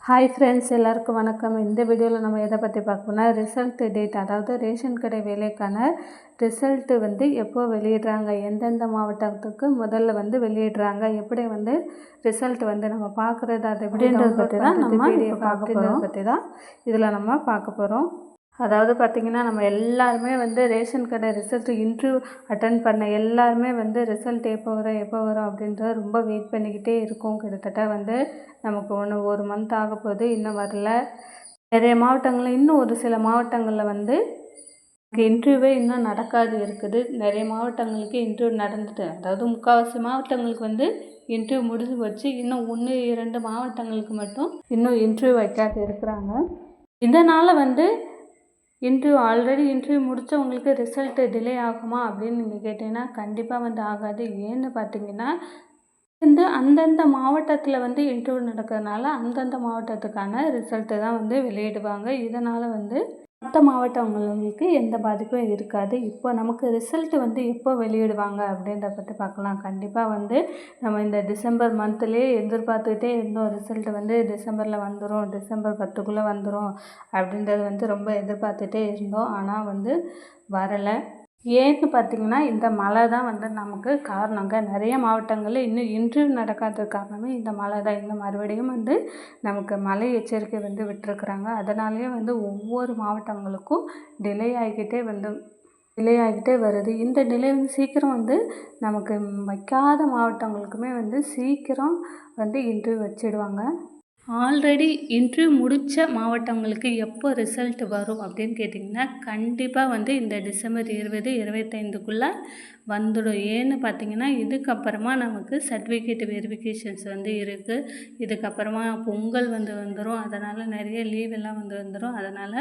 Hi friends, எல்லாருக்கும் வணக்கம். இந்த வீடியோவில் நம்ம எதை பற்றி பார்க்கணும்னா ரிசல்ட் டேட், அதாவது ரேஷன் கடை வேலைக்கான ரிசல்ட்டு எப்போ வெளியிடுறாங்க, எந்தெந்த மாவட்டத்துக்கு முதல்ல வெளியிடுறாங்க, எப்படி ரிசல்ட் நம்ம பார்க்குறது, அது அப்படின்றத பற்றி தான் நம்ம அப்படின்றத பற்றி தான் இதில் நம்ம பார்க்க போகிறோம். அதாவது பார்த்திங்கன்னா, நம்ம எல்லாருமே ரேஷன் கடை ரிசல்ட் இன்டர்வியூ அட்டன் பண்ண எல்லாருமே ரிசல்ட் எப்போ வரும் அப்படின்றத ரொம்ப வெயிட் பண்ணிக்கிட்டே இருக்கோம். கிட்டத்தட்ட நமக்கு ஒரு மந்த் ஆக போகுது, இன்னும் வரல. நிறைய மாவட்டங்களில், இன்னும் ஒரு சில மாவட்டங்களில் இன்டர்வியூவே இன்னும் நடக்காது இருக்குது. நிறைய மாவட்டங்களுக்கு இன்டர்வியூ நடந்துட்டு, அதாவது முக்கால்வாசி மாவட்டங்களுக்கு இன்டர்வியூ முடிஞ்சு வச்சு, இன்னும் 1-2 மாவட்டங்களுக்கு மட்டும் இன்னும் இன்டர்வியூ வைக்காது இருக்கிறாங்க. இதனால் ஆல்ரெடி இன்டர்வியூ முடித்தவங்களுக்கு ரிசல்ட்டு டிலே ஆகுமா அப்படின்னு நீங்கள் கேட்டிங்கன்னா, கண்டிப்பாக ஆகாது. ஏன்னு பார்த்தீங்கன்னா, அந்தந்த மாவட்டத்தில் இன்டர்வியூ நடக்கிறதுனால அந்தந்த மாவட்டத்துக்கான ரிசல்ட்டு தான் வெளியிடுவாங்க. இதனால் மற்ற மாவட்டங்களுக்கு எந்த பாதிப்பும் இருக்காது. இப்போ நமக்கு ரிசல்ட்டு எப்போ வெளியிடுவாங்க அப்படின்றத பற்றி பார்க்கலாம். கண்டிப்பாக நம்ம இந்த டிசம்பர் மந்த்லேயே எதிர்பார்த்துக்கிட்டே இருந்தோம். ரிசல்ட்டு டிசம்பரில் வந்துடும், டிசம்பர் 10க்குள்ளே வந்துடும் அப்படின்றது ரொம்ப எதிர்பார்த்துட்டே இருந்தோம். ஆனால் வரலை. ஏன்னு பார்த்திங்கன்னா, இந்த மழை தான் நமக்கு காரணங்க. நிறைய மாவட்டங்களில் இன்னும் இன்டர்வியூ நடக்காததுக்கு காரணமே இந்த மழை தான். இந்த மறுபடியும் நமக்கு மழை எச்சரிக்கை விட்டுருக்குறாங்க. அதனாலேயே ஒவ்வொரு மாவட்டங்களுக்கும் டிலே ஆகிக்கிட்டே வருது. இந்த டிலே சீக்கிரம் நமக்கு வைக்காத மாவட்டங்களுக்குமே சீக்கிரம் இன்டர்வியூ வச்சிடுவாங்க. ஆல்ரெடி இன்டர்வியூ முடித்த மாவட்டங்களுக்கு எப்போ ரிசல்ட் வரும் அப்படின்னு கேட்டிங்கன்னா, கண்டிப்பாக இந்த டிசம்பர் 20, 25க்குள்ளே வந்துடும். ஏன்னு பார்த்தீங்கன்னா, இதுக்கப்புறமா நமக்கு சர்டிஃபிகேட் வெரிஃபிகேஷன்ஸ் இருக்குது. இதுக்கப்புறமா பொங்கல் வந்துடும். அதனால் நிறைய லீவ் எல்லாம் வந்துடும். அதனால்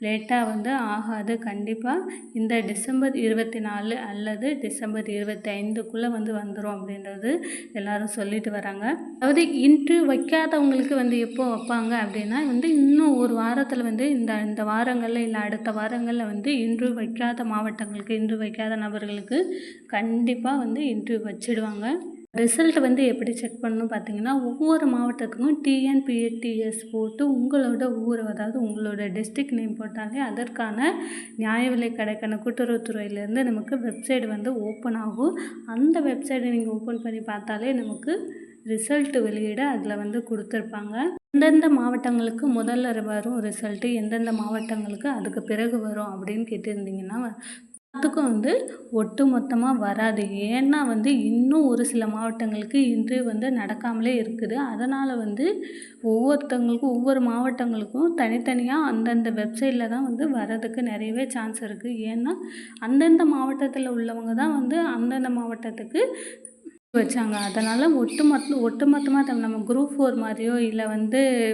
லேட்டாக ஆகாது. கண்டிப்பாக இந்த டிசம்பர் 24 அல்லது டிசம்பர் 25க்குள்ளே வந்துடும் அப்படின்றது எல்லோரும் சொல்லிட்டு வராங்க. அதாவது இன்டர்வியூ வைக்காதவங்களுக்கு எப்போ வைப்பாங்க அப்படின்னா, இன்னும் ஒரு வாரத்தில் இந்த வாரங்களில் இல்லை அடுத்த வாரங்களில் இன்டர்வியூ வைக்காத மாவட்டங்களுக்கு, இன்டர்வியூ வைக்காத நபர்களுக்கு கண்டிப்பாக இன்டர்வியூ வச்சிடுவாங்க. ரிசல்ட் எப்படி செக் பண்ணணும் பார்த்தீங்கன்னா, ஒவ்வொரு மாவட்டத்துக்கும் டிஎன்பிஎஸ்டிஎஸ் போட்டு உங்களோட ஊர், அதாவது உங்களோட டிஸ்ட்ரிக்ட் நேம் போட்டாலே அதற்கான நியாய விலை கடைக்கான கூட்டுறவுத்துறையிலேருந்து நமக்கு வெப்சைட் ஓப்பன் ஆகும். அந்த வெப்சைட்டை நீங்கள் ஓப்பன் பண்ணி பார்த்தாலே நமக்கு ரிசல்ட் வெளியிட அதில் கொடுத்துருப்பாங்க. எந்தெந்த மாவட்டங்களுக்கு முதல்ல வரும் ரிசல்ட்டு, எந்தெந்த மாவட்டங்களுக்கு அதுக்கு பிறகு வரும் அப்படின்னு கேட்டிருந்தீங்கன்னா, அதுக்கும் ஒட்டு மொத்தமாக வராது. ஏன்னா இன்னும் ஒரு சில மாவட்டங்களுக்கு இன்டர்வியூ நடக்காமலே இருக்குது. அதனால் ஒவ்வொருத்தவங்களுக்கும் ஒவ்வொரு மாவட்டங்களுக்கும் தனித்தனியாக அந்தந்த வெப்சைட்டில் தான் வர்றதுக்கு நிறையவே சான்ஸ் இருக்குது. ஏன்னா அந்தந்த மாவட்டத்தில் உள்ளவங்க தான் அந்தந்த மாவட்டத்துக்கு வச்சாங்க. அதனால் ஒட்டுமொத்தமாக நம்ம குரூப் 4 மாதிரியோ இல்லை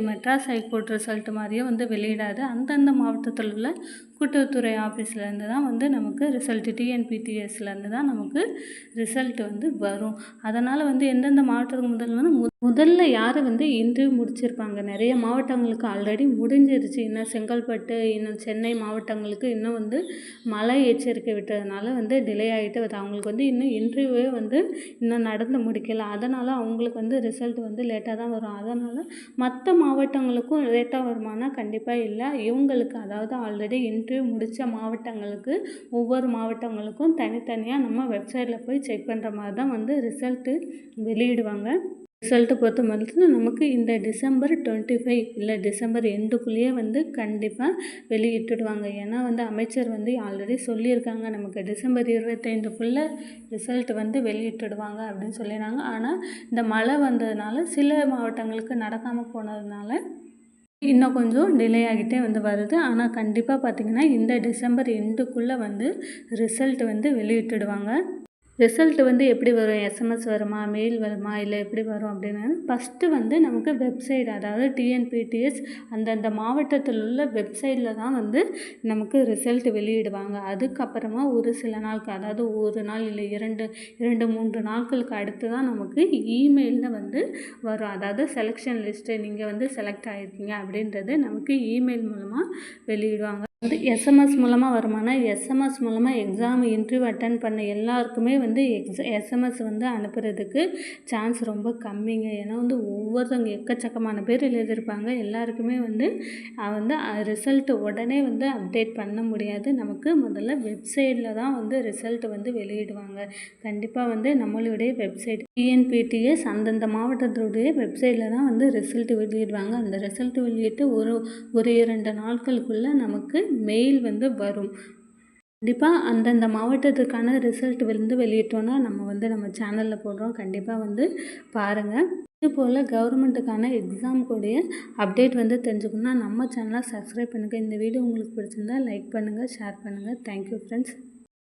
மெட்ராஸ் ஹைகோர்ட் ரிசல்ட் மாதிரியோ வெளியிடாது. அந்தந்த மாவட்டத்தில் உள்ள கூட்டுறவுத்துறை ஆஃபீஸ்லேருந்து தான் நமக்கு ரிசல்ட்டு, டிஎன்பிடிஎஸ்லேருந்து தான் நமக்கு ரிசல்ட்டு வரும். அதனால் எந்தெந்த மாவட்டத்துக்கு முதல்ல யார் இன்டர்வியூ முடிச்சிருப்பாங்க. நிறைய மாவட்டங்களுக்கு ஆல்ரெடி முடிஞ்சிருச்சு. இன்னும் செங்கல்பட்டு, இன்னும் சென்னை மாவட்டங்களுக்கு இன்னும் மழை எச்சரிக்கை விட்டதுனால டிலே ஆகிட்டு வருது. அவங்களுக்கு இன்னும் இன்டர்வியூவே இன்னும் நடந்து முடிக்கலை. அதனால் அவங்களுக்கு ரிசல்ட் லேட்டாக தான் வரும். அதனால் மற்ற மாவட்டங்களுக்கும் லேட்டாக வருமானா கண்டிப்பாக இல்லை. இவங்களுக்கு, அதாவது ஆல்ரெடி இன்டர்வியூ முடித்த மாவட்டங்களுக்கு ஒவ்வொரு மாவட்டங்களுக்கும் தனித்தனியாக நம்ம வெப்சைட்டில் போய் செக் பண்ணுற மாதிரி தான் ரிசல்ட்டு வெளியிடுவாங்க. ரிசல்ட்டை பொறுத்த மட்டும் நமக்கு இந்த டிசம்பர் 25 இல்லை டிசம்பர் எண்டுக்குள்ளேயே கண்டிப்பாக வெளியிட்டுடுவாங்க. ஏன்னா அமைச்சர் ஆல்ரெடி சொல்லியிருக்காங்க, நமக்கு டிசம்பர் 25க்குள்ளே ரிசல்ட் வெளியிட்டுடுவாங்க அப்படின்னு சொல்லிடுறாங்க. ஆனால் இந்த மழை வந்ததுனால சில மாவட்டங்களுக்கு நடக்காமல் போனதுனால இன்னும் கொஞ்சம் டிலே ஆகிட்டே வருது. ஆனால் கண்டிப்பாக பார்த்திங்கன்னா இந்த டிசம்பர் எண்டுக்குள்ளே ரிசல்ட் வெளியிட்டுடுவாங்க. ரிசல்ட் எப்படி வரும், எஸ்எம்எஸ் வருமா, மெயில் வருமா, இல்லை எப்படி வரும் அப்படின்னு ஃபஸ்ட்டு நமக்கு வெப்சைட், அதாவது டிஎன்பிடிஎஸ் அந்தந்த மாவட்டத்தில் உள்ள வெப்சைட்டில் தான் நமக்கு ரிசல்ட் வெளியிடுவாங்க. அதுக்கப்புறமா ஒரு சில நாளுக்கு, அதாவது ஒரு நாள் இல்லை 2-3 நாட்களுக்கு அடுத்து தான் நமக்கு இமெயிலில் வரும். அதாவது செலெக்ஷன் லிஸ்ட்டு, நீங்கள் செலக்ட் ஆகிருக்கீங்க அப்படின்றது நமக்கு இமெயில் மூலமாக வெளியிடுவாங்க. வந்து எஸ்எம்எஸ் மூலமாக வருமானா எஸ்எம்எஸ் மூலமாக எக்ஸாம் இன்டர்வியூ அட்டன் பண்ண எல்லாருக்குமே வந்து எஸ்எம்எஸ் வந்து அனுப்புறதுக்கு சான்ஸ் ரொம்ப கம்மிங்க. ஏன்னா வந்து ஒவ்வொருத்தவங்க எக்கச்சக்கமான பேர் எழுதியிருப்பாங்க. எல்லாருக்குமே வந்து ரிசல்ட் உடனே வந்து அப்டேட் பண்ண முடியாது. நமக்கு முதல்ல வெப்சைட்டில் தான் வந்து ரிசல்ட் வந்து வெளியிடுவாங்க. கண்டிப்பாக வந்து நம்மளுடைய வெப்சைட் டிஎன்பிடிஎஸ் அந்தந்த மாவட்டத்துடைய வெப்சைட்டில் தான் வந்து ரிசல்ட் வெளியிடுவாங்க. அந்த ரிசல்ட் வெளியிட்டு ஒரு 2 நாட்களுக்குள்ளே நமக்கு மெயில் வந்து வரும். கண்டிப்பாக அந்தந்த மாவட்டத்துக்கான ரிசல்ட் வந்து வெளியிட்டோன்னா நம்ம சேனலில் போடுறோம். கண்டிப்பாக வந்து பாருங்கள். இதுபோல் கவர்மெண்ட்டுக்கான எக்ஸாமுக்குடைய அப்டேட் வந்து தெரிஞ்சுக்கணுன்னா நம்ம சேனலை சப்ஸ்கிரைப் பண்ணுங்கள். இந்த வீடியோ உங்களுக்கு பிடிச்சிருந்தா லைக் பண்ணுங்கள், ஷேர் பண்ணுங்கள். Thank you friends.